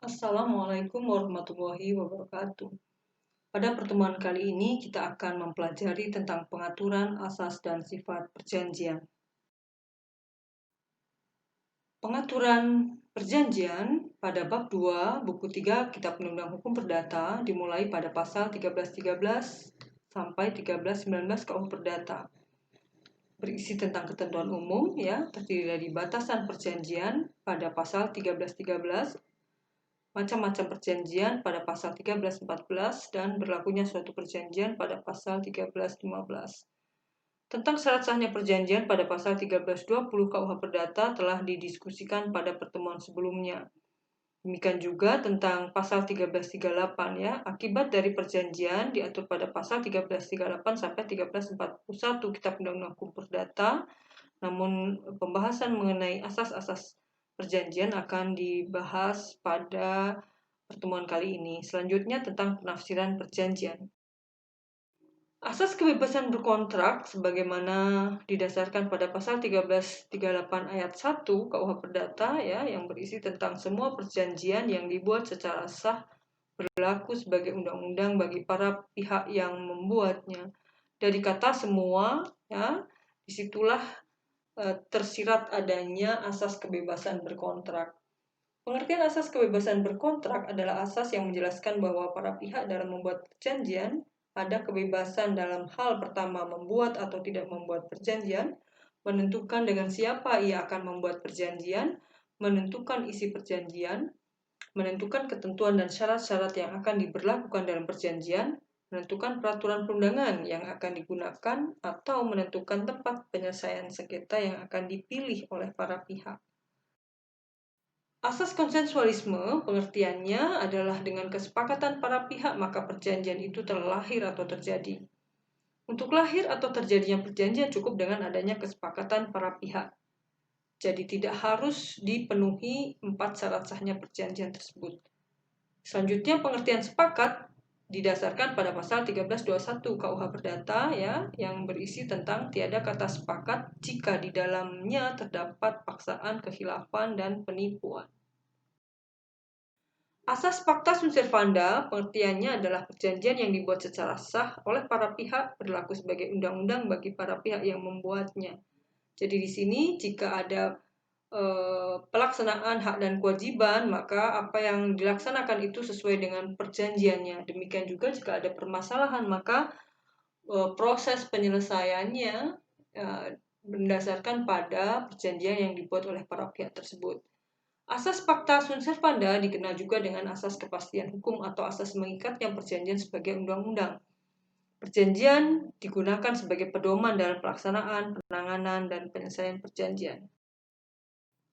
Assalamualaikum warahmatullahi wabarakatuh. Pada pertemuan kali ini kita akan mempelajari tentang pengaturan asas dan sifat perjanjian. Pengaturan perjanjian pada bab 2 buku 3 Kitab Undang-Undang Hukum Perdata dimulai pada pasal 1313 sampai 1319 KUH Perdata. Berisi tentang ketentuan umum terdiri dari batasan perjanjian pada pasal 1313, macam-macam perjanjian pada pasal 1314 dan berlakunya suatu perjanjian pada pasal 1315. Tentang syarat sahnya perjanjian pada pasal 1320 KUH Perdata telah didiskusikan pada pertemuan sebelumnya. Demikian juga tentang pasal 1338 akibat dari perjanjian diatur pada pasal 1338 sampai 1341 Kitab Undang-Undang Hukum Perdata. Namun pembahasan mengenai asas-asas perjanjian akan dibahas pada pertemuan kali ini. Selanjutnya tentang penafsiran perjanjian. Asas kebebasan berkontrak sebagaimana didasarkan pada pasal 1338 ayat 1 KUH Perdata yang berisi tentang semua perjanjian yang dibuat secara sah berlaku sebagai undang-undang bagi para pihak yang membuatnya. Dari kata semua disitulah tersirat adanya asas kebebasan berkontrak. Pengertian asas kebebasan berkontrak adalah asas yang menjelaskan bahwa para pihak dalam membuat perjanjian ada kebebasan dalam hal pertama membuat atau tidak membuat perjanjian, menentukan dengan siapa ia akan membuat perjanjian, menentukan isi perjanjian, menentukan ketentuan dan syarat-syarat yang akan diberlakukan dalam perjanjian, menentukan peraturan perundangan yang akan digunakan, atau menentukan tempat penyelesaian sengketa yang akan dipilih oleh para pihak. Asas konsensualisme pengertiannya adalah dengan kesepakatan para pihak maka perjanjian itu telah lahir atau terjadi. Untuk lahir atau terjadinya perjanjian cukup dengan adanya kesepakatan para pihak. Jadi tidak harus dipenuhi 4 syarat sahnya perjanjian tersebut. Selanjutnya pengertian sepakat didasarkan pada pasal 1321 KUH Perdata yang berisi tentang tiada kata sepakat jika di dalamnya terdapat paksaan, kekhilafan, dan penipuan. Asas pacta sunt servanda pengertiannya adalah perjanjian yang dibuat secara sah oleh para pihak berlaku sebagai undang-undang bagi para pihak yang membuatnya. Jadi di sini jika ada pelaksanaan hak dan kewajiban, maka apa yang dilaksanakan itu sesuai dengan perjanjiannya. Demikian juga jika ada permasalahan, maka proses penyelesaiannya berdasarkan pada perjanjian yang dibuat oleh para pihak tersebut. Asas pacta sunt servanda dikenal juga dengan asas kepastian hukum atau asas mengikatnya perjanjian sebagai undang-undang. Perjanjian digunakan sebagai pedoman dalam pelaksanaan, penanganan, dan penyelesaian perjanjian.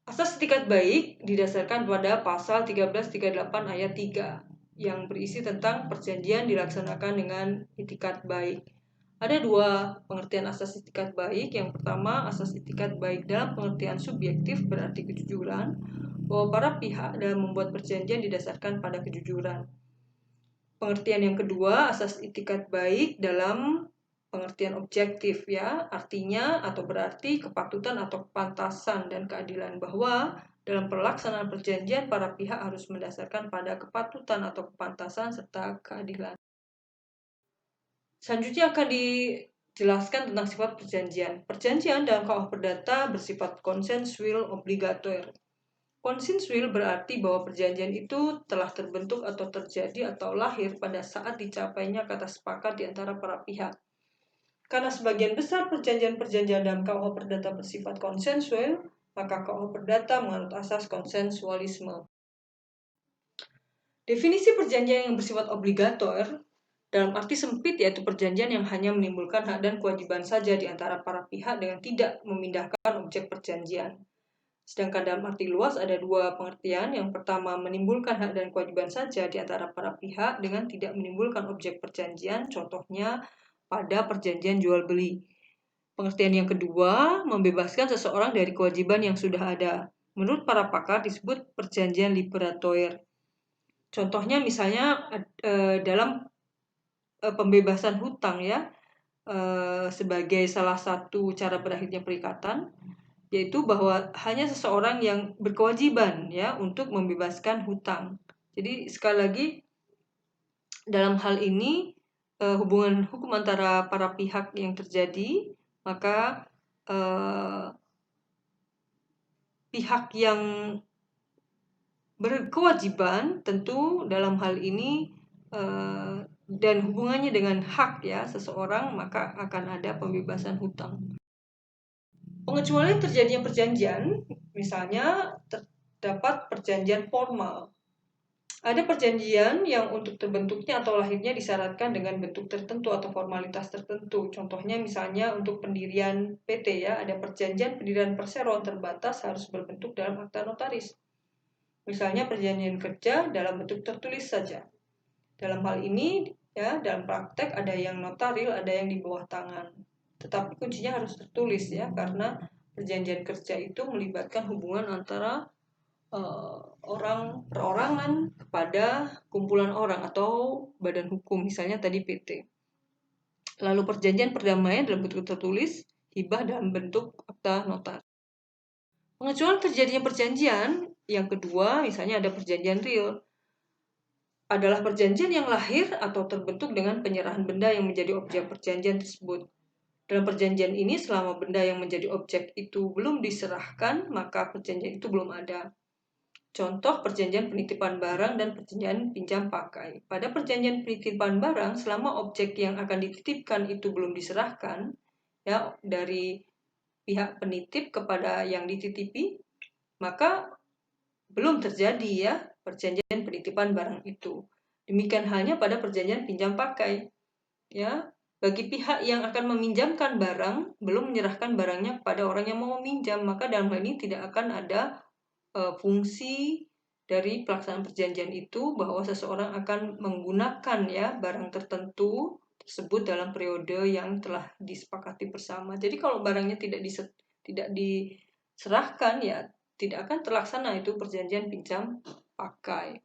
Asas itikat baik didasarkan pada pasal 1338 ayat 3 yang berisi tentang perjanjian dilaksanakan dengan itikat baik. Ada 2 pengertian asas itikat baik. Yang pertama, asas itikat baik dalam pengertian subjektif berarti kejujuran, bahwa para pihak dalam membuat perjanjian didasarkan pada kejujuran. Pengertian yang kedua, asas itikat baik dalam pengertian objektif artinya atau berarti kepatutan atau kepantasan dan keadilan, bahwa dalam pelaksanaan perjanjian para pihak harus mendasarkan pada kepatutan atau kepantasan serta keadilan. Selanjutnya akan dijelaskan tentang sifat perjanjian. Perjanjian dalam KUH Perdata bersifat konsensual obligator. Konsensual berarti bahwa perjanjian itu telah terbentuk atau terjadi atau lahir pada saat dicapainya kata sepakat di antara para pihak. Karena sebagian besar perjanjian-perjanjian dalam KUH Perdata bersifat konsensual, maka KUH Perdata menganut asas konsensualisme. Definisi perjanjian yang bersifat obligator dalam arti sempit yaitu perjanjian yang hanya menimbulkan hak dan kewajiban saja di antara para pihak dengan tidak memindahkan objek perjanjian. Sedangkan dalam arti luas ada 2 pengertian. Yang pertama, menimbulkan hak dan kewajiban saja di antara para pihak dengan tidak menimbulkan objek perjanjian, contohnya pada perjanjian jual beli. Pengertian yang kedua, membebaskan seseorang dari kewajiban yang sudah ada. Menurut para pakar disebut perjanjian liberator. Contohnya misalnya dalam pembebasan hutang sebagai salah satu cara berakhirnya perikatan, yaitu bahwa hanya seseorang yang berkewajiban untuk membebaskan hutang. Jadi sekali lagi dalam hal ini hubungan hukum antara para pihak yang terjadi, maka pihak yang berkewajiban tentu dalam hal ini dan hubungannya dengan hak ya seseorang, maka akan ada pembebasan hutang. Pengecualian terjadinya perjanjian, misalnya terdapat perjanjian formal. Ada perjanjian yang untuk terbentuknya atau lahirnya disyaratkan dengan bentuk tertentu atau formalitas tertentu. Contohnya misalnya untuk pendirian PT ya, ada perjanjian pendirian perseroan terbatas harus berbentuk dalam akta notaris. Misalnya perjanjian kerja dalam bentuk tertulis saja. Dalam hal ini ya, dalam praktek ada yang notaril, ada yang di bawah tangan. Tetapi kuncinya harus tertulis ya, karena perjanjian kerja itu melibatkan hubungan antara orang perorangan kepada kumpulan orang atau badan hukum, misalnya tadi PT. Lalu perjanjian perdamaian dalam bentuk tertulis, hibah dalam bentuk akta notar. Pengecualian terjadinya perjanjian yang kedua, misalnya ada perjanjian real, adalah perjanjian yang lahir atau terbentuk dengan penyerahan benda yang menjadi objek perjanjian tersebut. Dalam perjanjian ini, selama benda yang menjadi objek itu belum diserahkan, maka perjanjian itu belum ada. Contoh perjanjian penitipan barang dan perjanjian pinjam pakai. Pada perjanjian penitipan barang, selama objek yang akan dititipkan itu belum diserahkan, ya dari pihak penitip kepada yang dititipi, maka belum terjadi ya perjanjian penitipan barang itu. Demikian halnya pada perjanjian pinjam pakai. Ya, bagi pihak yang akan meminjamkan barang belum menyerahkan barangnya kepada orang yang mau meminjam, maka dalam hal ini tidak akan ada fungsi dari pelaksanaan perjanjian itu bahwa seseorang akan menggunakan ya barang tertentu tersebut dalam periode yang telah disepakati bersama. Jadi kalau barangnya tidak diserahkan ya tidak akan terlaksana itu perjanjian pinjam pakai.